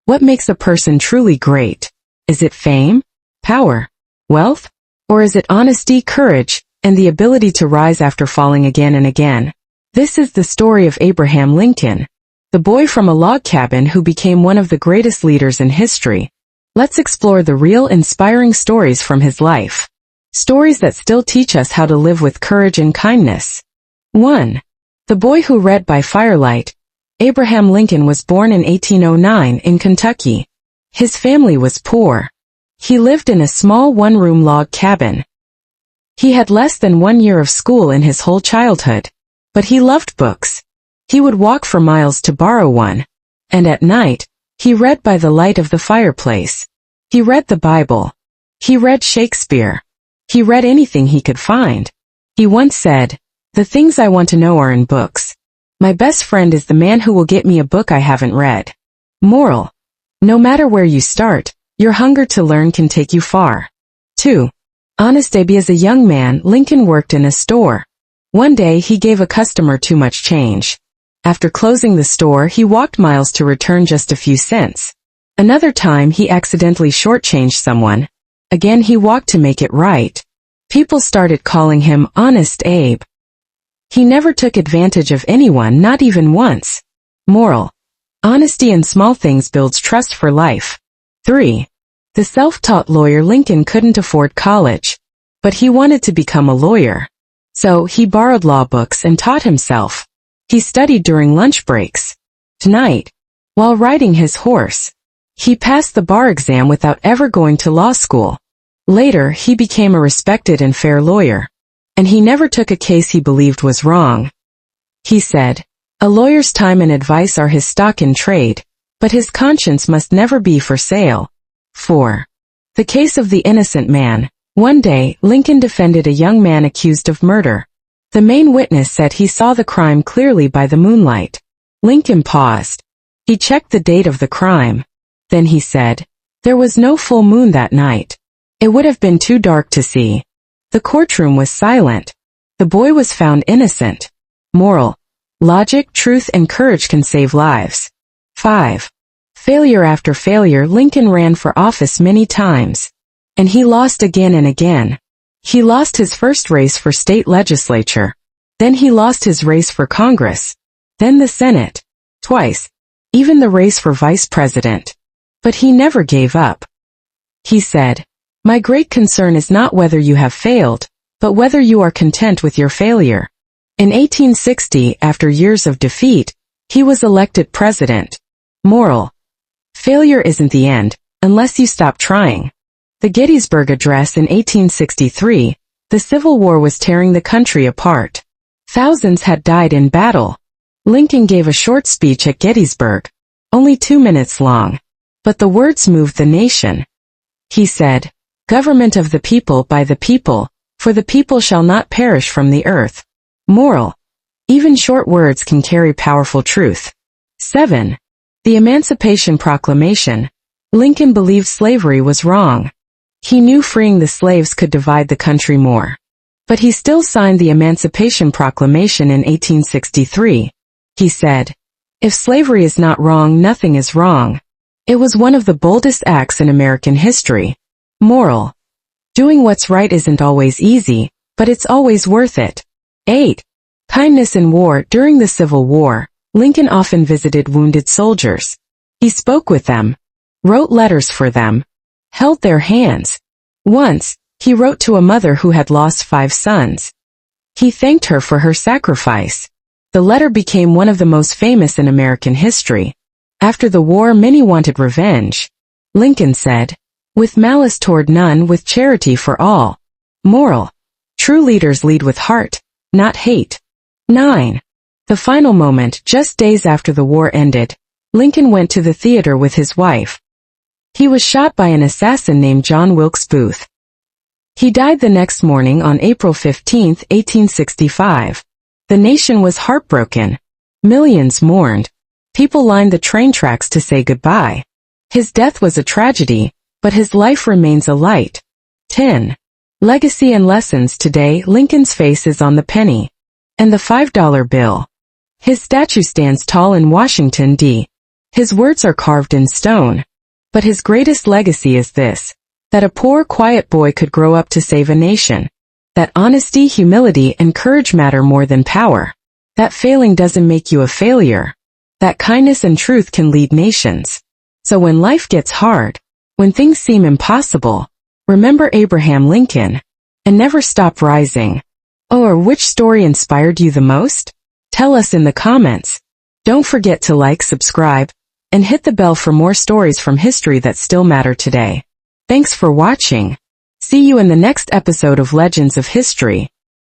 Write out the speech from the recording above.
What makes a person truly great? Is it fame, power, wealth? Or is it honesty, courage, and the ability to rise after falling again and again? This is the story of Abraham Lincoln, the boy from a log cabin who became one of the greatest leaders in history. Let's explore the real, inspiring stories from his life. Stories that still teach us how to live with courage and kindness. 1. The boy who read by firelight. Abraham Lincoln was born in 1809 in Kentucky. His family was poor. He lived in a small one-room log cabin. He had less than 1 year of school in his whole childhood. But he loved books. He would walk for miles to borrow one. And at night, he read by the light of the fireplace. He read the Bible. He read Shakespeare. He read anything he could find. He once said, "The things I want to know are in books. My best friend is the man who will get me a book I haven't read." Moral: no matter where you start, your hunger to learn can take you far. 2. Honest Abe. As a young man, Lincoln worked in a store. One day he gave a customer too much change. After closing the store, he walked miles to return just a few cents. Another time he accidentally shortchanged someone. Again he walked to make it right. People started calling him Honest Abe. He never took advantage of anyone, not even once. Moral: honesty in small things builds trust for life. 3. The self-taught lawyer. Lincoln couldn't afford college, but he wanted to become a lawyer. So he borrowed law books and taught himself. He studied during lunch breaks. Tonight, while riding his horse, he passed the bar exam without ever going to law school. Later, he became a respected and fair lawyer. And he never took a case he believed was wrong. He said, "A lawyer's time and advice are his stock in trade, but his conscience must never be for sale." 4. The case of the innocent man. One day, Lincoln defended a young man accused of murder. The main witness said he saw the crime clearly by the moonlight. Lincoln paused. He checked the date of the crime. Then he said, "There was no full moon that night. It would have been too dark to see." The courtroom was silent. The boy was found innocent. Moral: logic, truth, and courage can save lives. 5. Failure after failure. Lincoln ran for office many times. And he lost again and again. He lost his first race for state legislature. Then he lost his race for Congress. Then the Senate. Twice. Even the race for vice president. But he never gave up. He said, "My great concern is not whether you have failed, but whether you are content with your failure." In 1860, after years of defeat, he was elected president. Moral: failure isn't the end, unless you stop trying. The Gettysburg Address in 1863, the Civil War was tearing the country apart. Thousands had died in battle. Lincoln gave a short speech at Gettysburg, only 2 minutes long. But the words moved the nation. He said, "Government of the people, by the people, for the people shall not perish from the earth." Moral: even short words can carry powerful truth. 7. The Emancipation Proclamation. Lincoln believed slavery was wrong. He knew freeing the slaves could divide the country more. But he still signed the Emancipation Proclamation in 1863. He said, "If slavery is not wrong, nothing is wrong." It was one of the boldest acts in American history. Moral: doing what's right isn't always easy, but it's always worth it. 8. Kindness in war. During the Civil War, Lincoln often visited wounded soldiers. He spoke with them, wrote letters for them, held their hands. Once, he wrote to a mother who had lost 5 sons. He thanked her for her sacrifice. The letter became one of the most famous in American history. After the war, many wanted revenge. Lincoln said, "With malice toward none, with charity for all." Moral: true leaders lead with heart, not hate. 9. The final moment. Just days after the war ended, Lincoln went to the theater with his wife. He was shot by an assassin named John Wilkes Booth. He died the next morning on April 15, 1865. The nation was heartbroken. Millions mourned. People lined the train tracks to say goodbye. His death was a tragedy, but his life remains a light. 10. Legacy and lessons. Today, Lincoln's face is on the penny and the $5 bill. His statue stands tall in Washington, D. His words are carved in stone. But his greatest legacy is this: that a poor, quiet boy could grow up to save a nation. That honesty, humility, and courage matter more than power. That failing doesn't make you a failure. That kindness and truth can lead nations. So when life gets hard, when things seem impossible, remember Abraham Lincoln, and never stop rising. Oh, or which story inspired you the most? Tell us in the comments. Don't forget to like, subscribe, and hit the bell for more stories from history that still matter today. Thanks for watching. See you in the next episode of Legends of History.